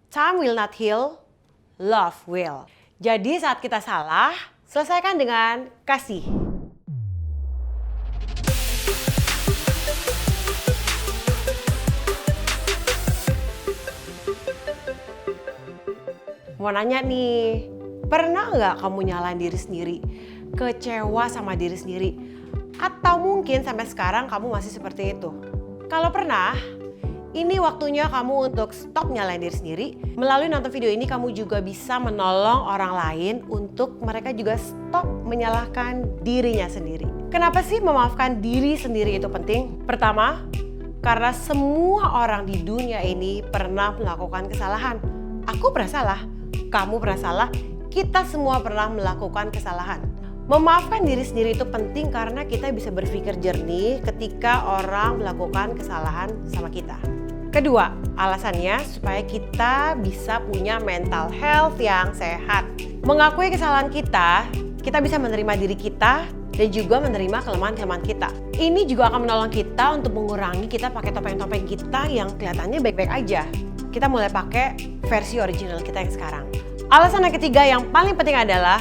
Time will not heal, love will. Jadi saat kita salah, selesaikan dengan kasih. Mau nanya nih, pernah nggak kamu nyalain diri sendiri? Kecewa sama diri sendiri? Atau mungkin sampai sekarang kamu masih seperti itu? Kalau pernah, ini waktunya kamu untuk stop nyalain diri sendiri. Melalui nonton video ini kamu juga bisa menolong orang lain untuk mereka juga stop menyalahkan dirinya sendiri. Kenapa sih memaafkan diri sendiri itu penting? Pertama, karena semua orang di dunia ini pernah melakukan kesalahan. Aku pernah salah, kamu pernah salah, kita semua pernah melakukan kesalahan. Memaafkan diri sendiri itu penting karena kita bisa berpikir jernih ketika orang melakukan kesalahan sama kita. Kedua, alasannya supaya kita bisa punya mental health yang sehat. Mengakui kesalahan kita bisa menerima diri kita dan juga menerima kelemahan-kelemahan kita. Ini juga akan menolong kita untuk mengurangi kita pakai topeng-topeng kita yang kelihatannya baik-baik aja. Kita mulai pakai versi original kita yang sekarang. Alasan yang ketiga yang paling penting adalah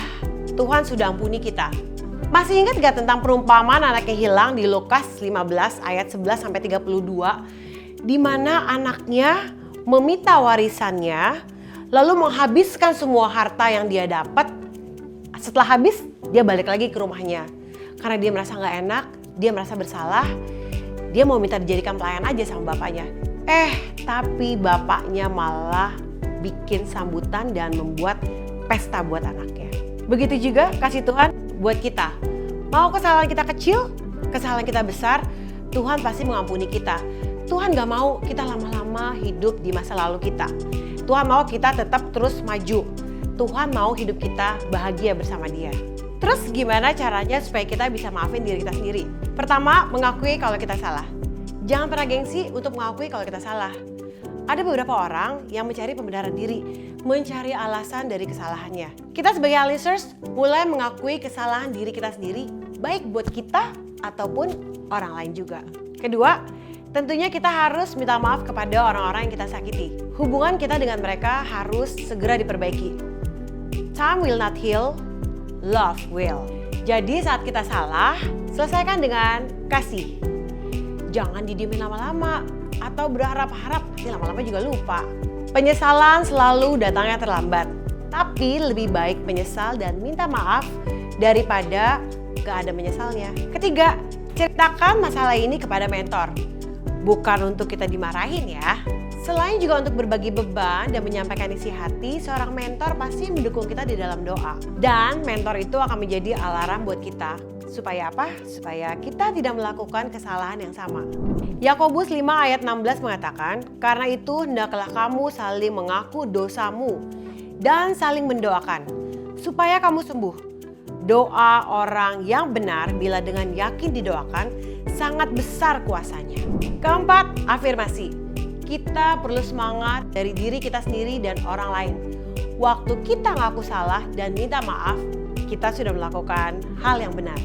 Tuhan sudah ampuni kita. Masih ingat gak tentang perumpamaan anak yang hilang di Lukas 15 ayat 11-32? Di mana anaknya meminta warisannya, lalu menghabiskan semua harta yang dia dapat. Setelah habis, dia balik lagi ke rumahnya. Karena dia merasa gak enak, dia merasa bersalah, dia mau minta dijadikan pelayan aja sama bapaknya. Tapi bapaknya malah bikin sambutan dan membuat pesta buat anaknya. Begitu juga kasih Tuhan buat kita. Mau kesalahan kita kecil, kesalahan kita besar, Tuhan pasti mengampuni kita. Tuhan gak mau kita lama-lama hidup di masa lalu kita. Tuhan mau kita tetap terus maju. Tuhan mau hidup kita bahagia bersama Dia. Terus gimana caranya supaya kita bisa maafin diri kita sendiri? Pertama, mengakui kalau kita salah. Jangan pernah gengsi untuk mengakui kalau kita salah. Ada beberapa orang yang mencari pembenaran diri, mencari alasan dari kesalahannya. Kita sebagai listeners mulai mengakui kesalahan diri kita sendiri, baik buat kita ataupun orang lain juga. Kedua, tentunya kita harus minta maaf kepada orang-orang yang kita sakiti. Hubungan kita dengan mereka harus segera diperbaiki. Time will not heal, love will. Jadi saat kita salah, selesaikan dengan kasih. Jangan didiemin lama-lama atau berharap-harap, nanti lama-lama juga lupa. Penyesalan selalu datangnya terlambat. Tapi lebih baik menyesal dan minta maaf daripada gak ada menyesalnya. Ketiga, ceritakan masalah ini kepada mentor. Bukan untuk kita dimarahin ya. Selain juga untuk berbagi beban dan menyampaikan isi hati, seorang mentor pasti mendukung kita di dalam doa. Dan mentor itu akan menjadi alarm buat kita. Supaya apa? Supaya kita tidak melakukan kesalahan yang sama. Yakobus 5 ayat 16 mengatakan, karena itu hendaklah kamu saling mengaku dosamu dan saling mendoakan, supaya kamu sembuh. Doa orang yang benar bila dengan yakin didoakan, sangat besar kuasanya. Keempat, afirmasi. Kita perlu semangat dari diri kita sendiri dan orang lain. Waktu kita ngaku salah dan minta maaf, kita sudah melakukan hal yang benar.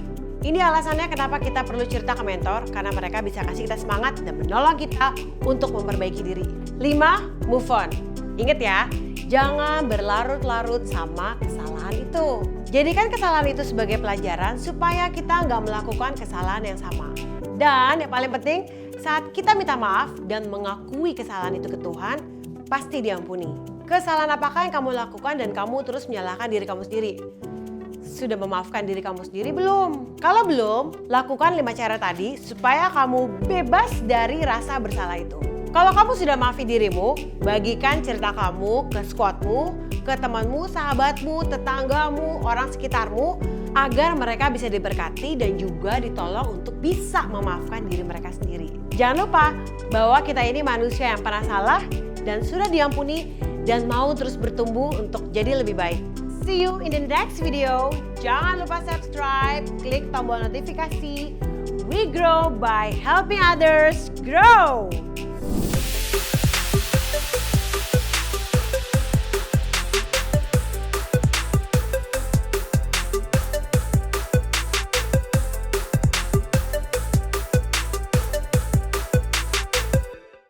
Ini alasannya kenapa kita perlu cerita ke mentor, karena mereka bisa kasih kita semangat dan menolong kita untuk memperbaiki diri. 5, move on. Ingat ya, jangan berlarut-larut sama kesalahan itu. Jadikan kesalahan itu sebagai pelajaran supaya kita nggak melakukan kesalahan yang sama. Dan yang paling penting, saat kita minta maaf dan mengakui kesalahan itu ke Tuhan, pasti diampuni. Kesalahan apakah yang kamu lakukan dan kamu terus menyalahkan diri kamu sendiri? Sudah memaafkan diri kamu sendiri belum? Kalau belum, lakukan 5 cara tadi supaya kamu bebas dari rasa bersalah itu. Kalau kamu sudah maafin dirimu, bagikan cerita kamu ke squadmu, ke temanmu, sahabatmu, tetanggamu, orang sekitarmu, agar mereka bisa diberkati dan juga ditolong untuk bisa memaafkan diri mereka sendiri. Jangan lupa bahwa kita ini manusia yang pernah salah dan sudah diampuni dan mau terus bertumbuh untuk jadi lebih baik. See you in the next video. Jangan lupa subscribe, klik tombol notifikasi. We grow by helping others grow.